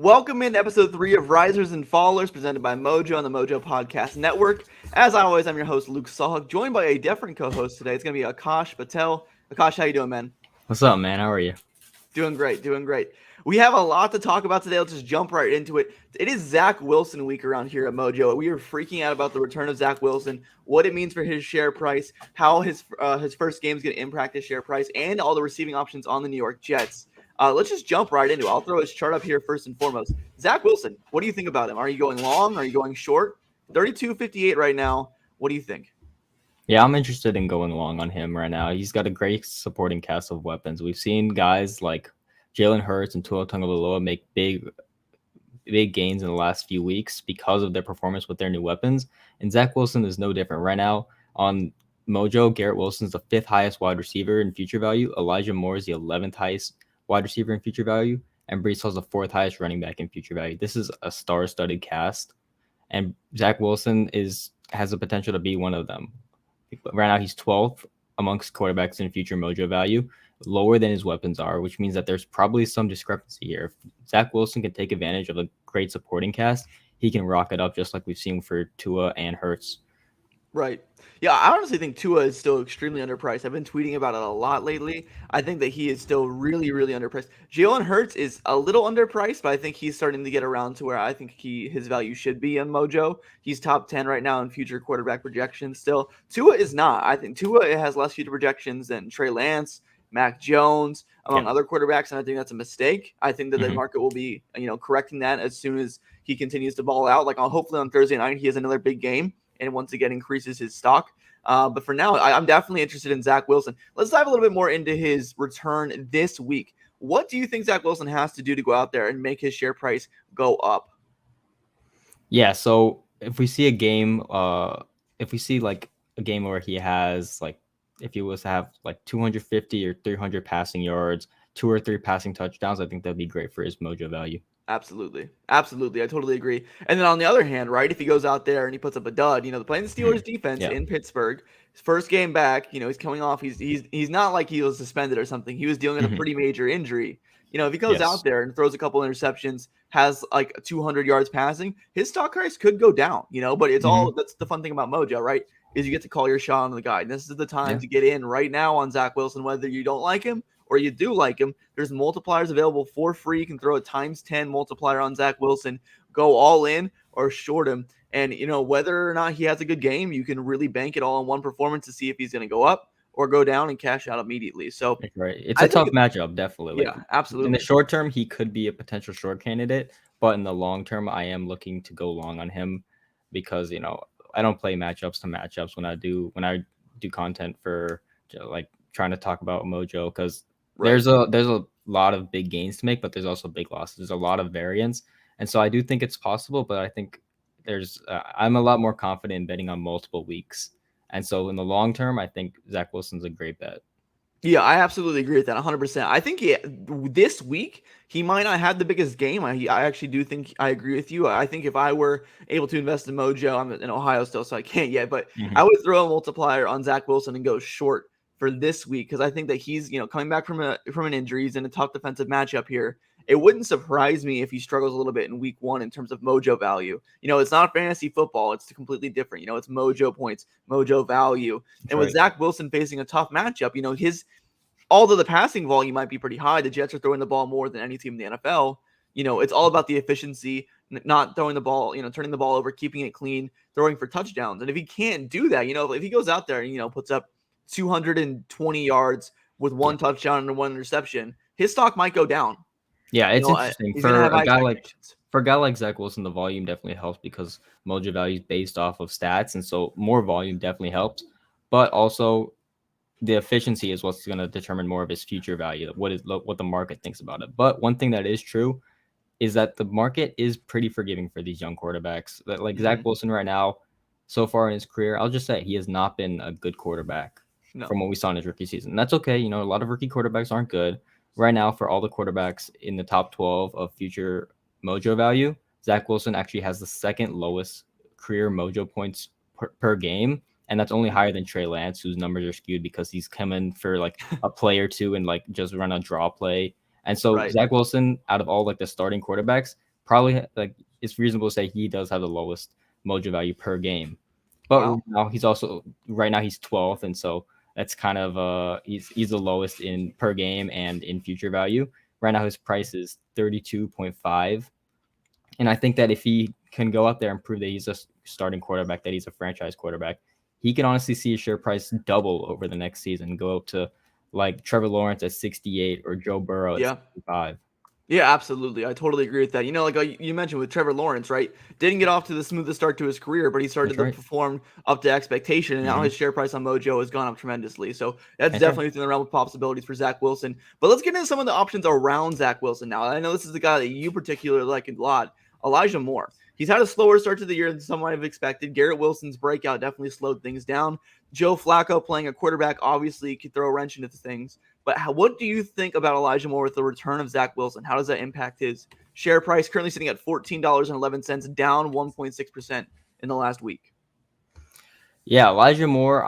Welcome in episode 3 of Risers and Fallers, presented by Mojo on the Mojo Podcast Network. As always, I'm your host, Luke Sawhook, joined by a different co-host today. It's going to be Akash Patel. Akash, how you doing, man? What's up, man? How are you? Doing great, doing great. We have a lot to talk about today. Let's just jump right into it. It is Zach Wilson week around here at Mojo. We are freaking out about the return of Zach Wilson, what it means for his share price, how his first game is going to impact his share price, and all the receiving options on the New York Jets. Let's just jump right into it. I'll throw his chart up here first and foremost. Zach Wilson, what do you think about him? Are you going long? Are you going short? 32.58 right now. What do you think? Yeah, I'm interested in going long on him right now. He's got a great supporting cast of weapons. We've seen guys like Jalen Hurts and Tua Tagovailoa make big gains in the last few weeks because of their performance with their new weapons. And Zach Wilson is no different. Right now on Mojo, Garrett Wilson's the 5th highest wide receiver in future value. Elijah Moore is the 11th highest wide receiver in future value. And Brees Hall's the 4th highest running back in future value. This is a star-studded cast. And Zach Wilson has the potential to be one of them. Right now, he's 12th amongst quarterbacks in future Mojo value, lower than his weapons are, which means that there's probably some discrepancy here. If Zach Wilson can take advantage of a great supporting cast, he can rock it up just like we've seen for Tua and Hurts. Right. Yeah, I honestly think Tua is still extremely underpriced. I've been tweeting about it a lot lately. I think that he is still really, really underpriced. Jalen Hurts is a little underpriced, but I think he's starting to get around to where I think his value should be on Mojo. He's top 10 right now in future quarterback projections still. Tua is not. I think Tua has less future projections than Trey Lance, Mac Jones, among other quarterbacks, and I think that's a mistake. I think that the market will be, correcting that as soon as he continues to ball out. Like, hopefully on Thursday night, he has another big game and once again increases his stock. But for now, I'm definitely interested in Zach Wilson. Let's dive a little bit more into his return this week. What do you think Zach Wilson has to do to go out there and make his share price go up? Yeah, so if we see a game, if we see like a game where he has like, if he was to have like 250 or 300 passing yards, 2 or 3 passing touchdowns, I think that'd be great for his Mojo value. Absolutely. Absolutely. I totally agree. And then on the other hand, right, if he goes out there and he puts up a dud, playing the Steelers defense in Pittsburgh, his first game back, he's coming off, he's not like he was suspended or something. He was dealing with a pretty major injury. If he goes out there and throws a couple interceptions, has like 200 yards passing, his stock price could go down, but it's all, that's the fun thing about Mojo, right? Is you get to call your shot on the guy. And this is the time to get in right now on Zach Wilson, whether you don't like him or you do like him. There's multipliers available for free. You can throw a ×10 multiplier on Zach Wilson, go all in or short him. And, whether or not he has a good game, you can really bank it all on one performance to see if he's going to go up or go down and cash out immediately. So right. It's a tough matchup, definitely. Yeah, absolutely. In the short term, he could be a potential short candidate, but in the long term, I am looking to go long on him because, I don't play matchups to matchups when I do content for like trying to talk about Mojo because there's a lot of big gains to make, but there's also big losses. There's a lot of variance. And so I do think it's possible, but I think I'm a lot more confident in betting on multiple weeks. And so in the long term, I think Zach Wilson's a great bet. Yeah, I absolutely agree with that 100%. I think this week, he might not have the biggest game. I actually do think I agree with you. I think if I were able to invest in Mojo, I'm in Ohio still, so I can't yet, but I would throw a multiplier on Zach Wilson and go short for this week because I think that he's, coming back from an injury. He's in a tough defensive matchup here. It wouldn't surprise me if he struggles a little bit in week 1 in terms of Mojo value. It's not fantasy football. It's completely different. It's Mojo points, Mojo value. And with Zach Wilson facing a tough matchup, although the passing volume might be pretty high, the Jets are throwing the ball more than any team in the NFL. It's all about the efficiency, not throwing the ball, turning the ball over, keeping it clean, throwing for touchdowns. And if he can't do that, if he goes out there and, puts up 220 yards with 1 touchdown and 1 interception, his stock might go down. Yeah, it's interesting. For a guy like Zach Wilson, the volume definitely helps because Mojo value is based off of stats. And so more volume definitely helps. But also the efficiency is what's going to determine more of his future value, what the market thinks about it. But one thing that is true is that the market is pretty forgiving for these young quarterbacks. Like Zach Wilson right now, so far in his career, I'll just say he has not been a good quarterback from what we saw in his rookie season. And that's okay. A lot of rookie quarterbacks aren't good. Right now, for all the quarterbacks in the top 12 of future Mojo value, Zach Wilson actually has the 2nd lowest career Mojo points per game. And that's only higher than Trey Lance, whose numbers are skewed because he's coming for like a play or two and like just run a draw play. And so Zach Wilson, out of all like the starting quarterbacks, probably like it's reasonable to say he does have the lowest Mojo value per game. But Wow. now he's also right now he's 12th, and so that's kind of he's the lowest in per game and in future value. Right now his price is 32.5. And I think that if he can go out there and prove that he's a starting quarterback, that he's a franchise quarterback, he can honestly see his share price double over the next season, go up to like Trevor Lawrence at 68 or Joe Burrow at Yeah. 65. Yeah, absolutely. I totally agree with that. Like you mentioned with Trevor Lawrence, right? Didn't get off to the smoothest start to his career, but he started That's to right. perform up to expectation, and now Hmm. his share price on Mojo has gone up tremendously. So that's That's right. definitely within the realm of possibilities for Zach Wilson. But let's get into some of the options around Zach Wilson now. I know this is the guy that you particularly like a lot, Elijah Moore. He's had a slower start to the year than some might have expected. Garrett Wilson's breakout definitely slowed things down. Joe Flacco playing a quarterback obviously could throw a wrench into things. But what do you think about Elijah Moore with the return of Zach Wilson? How does that impact his share price? Currently sitting at $14.11, down 1.6% in the last week. Yeah, Elijah Moore.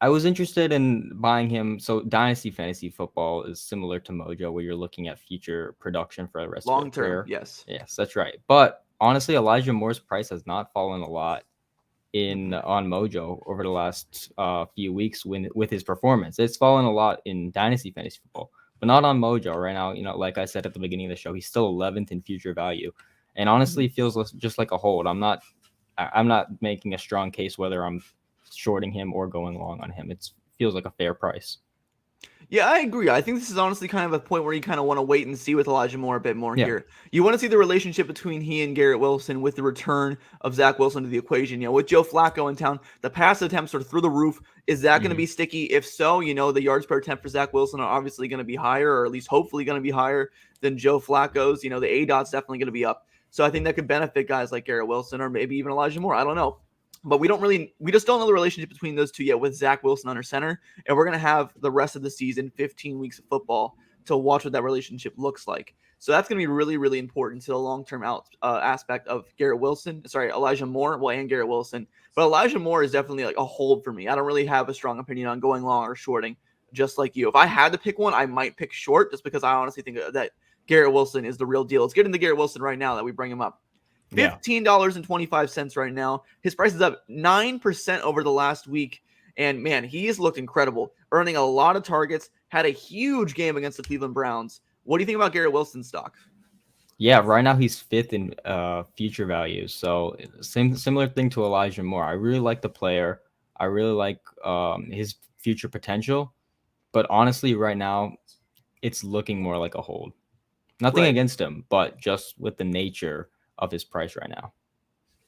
I was interested in buying him. So Dynasty Fantasy Football is similar to Mojo, where you're looking at future production for the rest of their Long term, career. yes. Yes, that's right. But honestly, Elijah Moore's price has not fallen a lot in Mhm. on Mojo over the last few weeks with his performance. It's fallen a lot in Dynasty Fantasy Football, but not on Mojo right now. Like I said at the beginning of the show, he's still 11th in future value, and honestly, Mhm. it feels just like a hold. I'm not making a strong case whether I'm shorting him or going long on him. It feels like a fair price. Yeah, I agree. I think this is honestly kind of a point where you kind of want to wait and see with Elijah Moore a bit more Yeah. here. You want to see the relationship between he and Garrett Wilson with the return of Zach Wilson to the equation. With Joe Flacco in town, the pass attempts are through the roof. Is that going to Hmm. be sticky? If so, the yards per attempt for Zach Wilson are obviously going to be higher, or at least hopefully going to be higher than Joe Flacco's. The A dot's definitely going to be up. So I think that could benefit guys like Garrett Wilson or maybe even Elijah Moore. I don't know. But we just don't know the relationship between those two yet with Zach Wilson under center. And we're going to have the rest of the season, 15 weeks of football, to watch what that relationship looks like. So that's going to be really, really important to the long-term aspect of Elijah Moore, and Garrett Wilson. But Elijah Moore is definitely like a hold for me. I don't really have a strong opinion on going long or shorting, just like you. If I had to pick one, I might pick short just because I honestly think that Garrett Wilson is the real deal. Let's get into Garrett Wilson right now that we bring him up. Yeah. $15.25 right now. His price is up 9% over the last week. And man, he has looked incredible, earning a lot of targets, had a huge game against the Cleveland Browns. What do you think about Garrett Wilson's stock? Yeah, right now he's fifth in future values. So similar thing to Elijah Moore. I really like the player. I really like his future potential. But honestly, right now, it's looking more like a hold. Nothing Right. against him, but just with the nature of his price right now.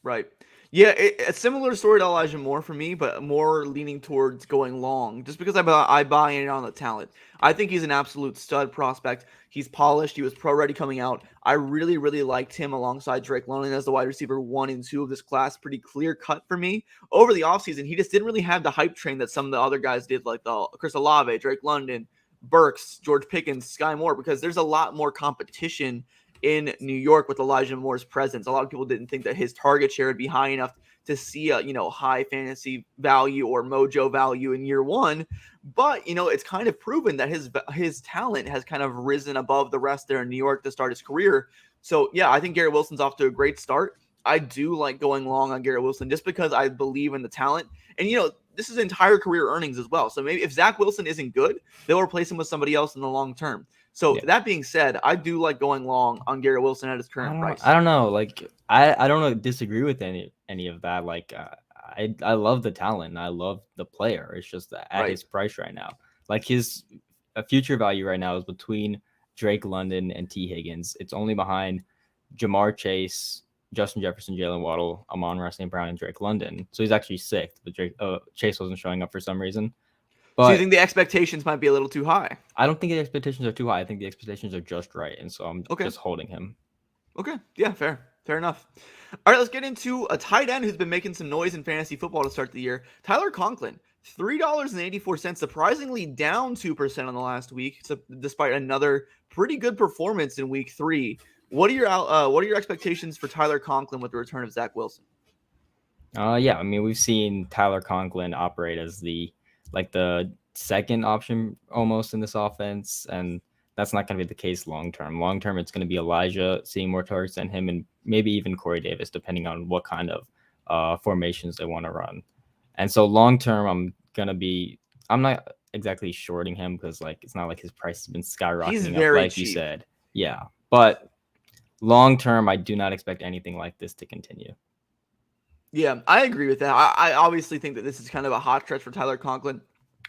Right. Yeah, a similar story to Elijah Moore for me, but more leaning towards going long, just because I buy in on the talent. I think he's an absolute stud prospect. He's polished. He was pro ready coming out. I really, really liked him alongside Drake London as the wide receiver 1 and 2 of this class. Pretty clear cut for me. Over the offseason, he just didn't really have the hype train that some of the other guys did, like the Chris Olave, Drake London, Burks, George Pickens, Sky Moore, because there's a lot more competition in New York with Elijah Moore's presence. A lot of people didn't think that his target share would be high enough to see a high fantasy value or mojo value in year one. But it's kind of proven that his talent has kind of risen above the rest there in New York to start his career. So yeah, I think Garrett Wilson's off to a great start. I do like going long on Garrett Wilson just because I believe in the talent. And this is entire career earnings as well. So maybe if Zach Wilson isn't good, they'll replace him with somebody else in the long term. So Yeah. that being said, I do like going long on Garrett Wilson at his I current don't price. I don't know. Like I don't disagree with any of that. Like I love the talent and I love the player. It's just that at Right. his price right now. Like his future value right now is between Drake London and T Higgins. It's only behind Jamar Chase, Justin Jefferson, Jalen Waddle, Amon-Ra St. Brown, and Drake London. So he's actually sixth, but Chase wasn't showing up for some reason. So you But think the expectations might be a little too high? I don't think the expectations are too high. I think the expectations are just right, and so I'm Okay. just holding him. Okay. Yeah, fair. Fair enough. All right, let's get into a tight end who's been making some noise in fantasy football to start the year. Tyler Conklin, $3.84, surprisingly down 2% on the last week, despite another pretty good performance in week 3. What are your expectations for Tyler Conklin with the return of Zach Wilson? Yeah, I mean we've seen Tyler Conklin operate as the second option almost in this offense, and that's not going to be the case long term. Long term, it's going to be Elijah seeing more targets than him, and maybe even Corey Davis, depending on what kind of formations they want to run. And so long term, I'm not exactly shorting him because like it's not like his price has been He's skyrocketing up, very like you cheap. said. Yeah, but long term, I do not expect anything like this to continue. Yeah, I agree with that. I obviously think that this is kind of a hot stretch for Tyler Conklin.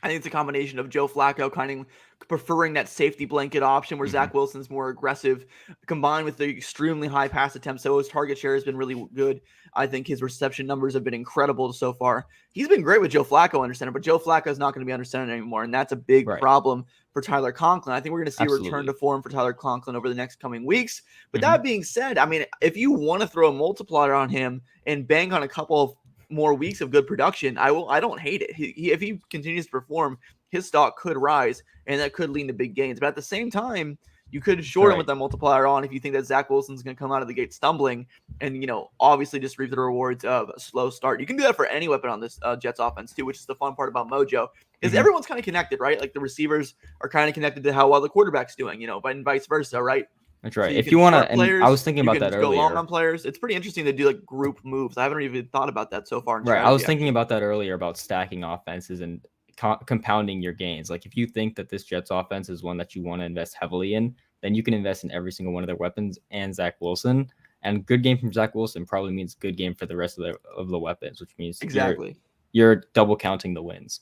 I think it's a combination of Joe Flacco kind of preferring that safety blanket option where Zach Wilson's more aggressive, combined with the extremely high pass attempts. So his target share has been really good. I think his reception numbers have been incredible so far. He's been great with Joe Flacco under center, but Joe Flacco is not going to be under center anymore, and that's a big Right. problem for Tyler Conklin. I think we're going to see a return to Absolutely. form for Tyler Conklin over the next coming weeks. But that being said, I mean, if you want to throw a multiplier on him and bank on a couple of more weeks of good production, I don't hate it. If he continues to perform, his stock could rise, and that could lead to big gains. But at the same time, you could short him with Right. that multiplier on if you think that Zach Wilson's going to come out of the gate stumbling and, obviously just reap the rewards of a slow start. You can do that for any weapon on this Jets offense too, which is the fun part about Mojo, is everyone's kind of connected, right? Like the receivers are kind of connected to how well the quarterback's doing, and vice versa, right? That's So right. you If can you want to, short and I players, was thinking you about can that go long on earlier. players. It's pretty interesting to do like group moves. I haven't even thought about that so far in Right. I was strategy, thinking actually. about that earlier about stacking offenses and compounding your gains. Like if you think that this Jets offense is one that you want to invest heavily in, then you can invest in every single one of their weapons and Zach Wilson. And good game from Zach Wilson probably means good game for the rest of the weapons, which means Exactly. you're double counting the wins.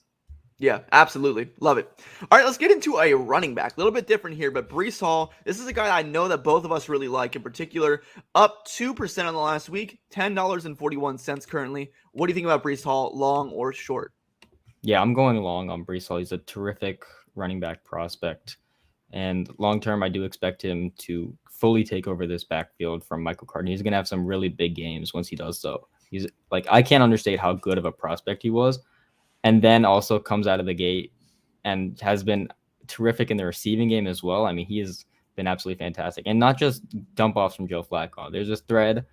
Yeah, absolutely. Love it. All right, let's get into a running back. A little bit different here, but Brees Hall, this is a guy I know that both of us really like in particular. Up 2% on the last week, $10.41 currently. What do you think about Brees Hall, long or short? Yeah, I'm going long on Brees Hall. He's a terrific running back prospect. And long term, I do expect him to fully take over this backfield from Michael Carter. He's going to have some really big games once he does so. He's like, I can't understate how good of a prospect he was. And then also comes out of the gate and has been terrific in the receiving game as well. I mean, he has been absolutely fantastic. And not just dump offs from Joe Flacco. There's this thread,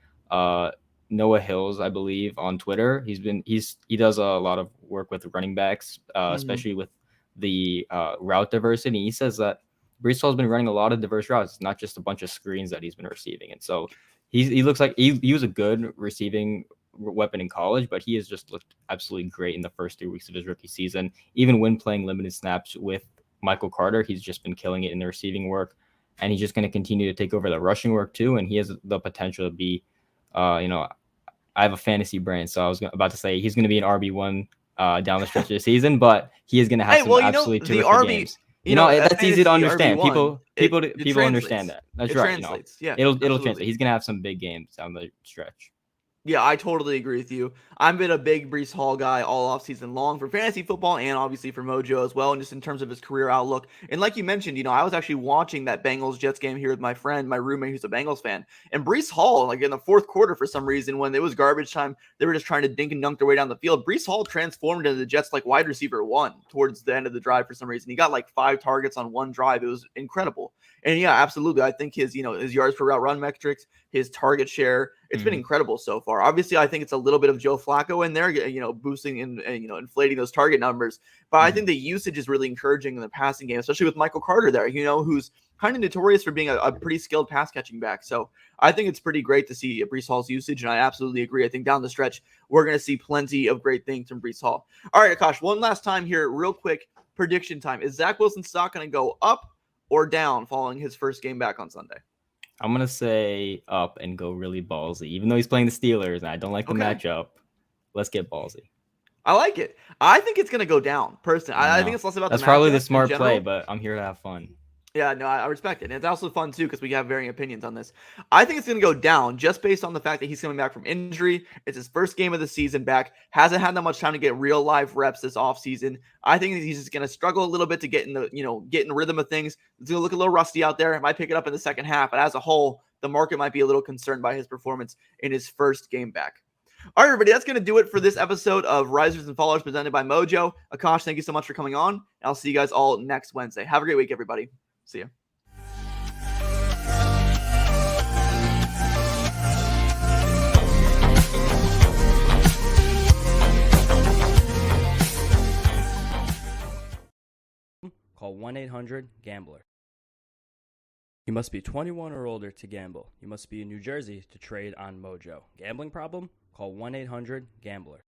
Noah Hills, I believe, on Twitter. He does a lot of work with running backs, especially with the route diversity. He says that Brees Hall's been running a lot of diverse routes. It's not just a bunch of screens that he's been receiving. And so he looks like he was a good receiving weapon in college, but he has just looked absolutely great in the first 3 weeks of his rookie season. Even when playing limited snaps with Michael Carter, he's just been killing it in the receiving work, and he's just going to continue to take over the rushing work too. And he has the potential to be, I have a fantasy brain, so I was about to say he's going to be an RB1 down the stretch of the season, but he is going to have some absolutely The terrific RB, games. That's easy to fantasy understand. RB1, People understand translates. that. That's It right. translates. Yeah, It'll absolutely. translate. He's going to have some big games down the stretch. Yeah, I totally agree with you. I've been a big Brees Hall guy all offseason long for fantasy football and obviously for Mojo as well, and just in terms of his career outlook. And like you mentioned, I was actually watching that Bengals-Jets game here with my friend, my roommate who's a Bengals fan. And Brees Hall, like in the fourth quarter for some reason, when it was garbage time, they were just trying to dink and dunk their way down the field. Brees Hall transformed into the Jets like wide receiver one towards the end of the drive for some reason. He got like 5 targets on one drive. It was incredible. And yeah, absolutely. I think his yards per route run metrics, his target share, it's been incredible so far. Obviously, I think it's a little bit of Joe Flacco in there, boosting and inflating those target numbers. But I think the usage is really encouraging in the passing game, especially with Michael Carter there, who's kind of notorious for being a pretty skilled pass catching back. So I think it's pretty great to see Brees Hall's usage, and I absolutely agree. I think down the stretch, we're going to see plenty of great things from Brees Hall. All right, Akash, one last time here, real quick, prediction time. Is Zach Wilson's stock going to go up or down following his first game back on Sunday? I'm going to say up and go really ballsy. Even though he's playing the Steelers and I don't like the matchup, let's get ballsy. I like it. I think it's going to go down, personally. I think it's less about That's the probably the matchup smart in play, general. but I'm here to have fun. Yeah, no, I respect it. And it's also fun, too, because we have varying opinions on this. I think it's going to go down just based on the fact that he's coming back from injury. It's his first game of the season back. Hasn't had that much time to get real live reps this offseason. I think he's just going to struggle a little bit to get in the, get in rhythm of things. It's going to look a little rusty out there. It might pick it up in the second half. But as a whole, the market might be a little concerned by his performance in his first game back. All right, everybody, that's going to do it for this episode of Risers and Fallers presented by Mojo. Akash, thank you so much for coming on. I'll see you guys all next Wednesday. Have a great week, everybody. See you. Call 1-800-GAMBLER. You must be 21 or older to gamble. You must be in New Jersey to trade on Mojo. Gambling problem? Call 1-800-GAMBLER.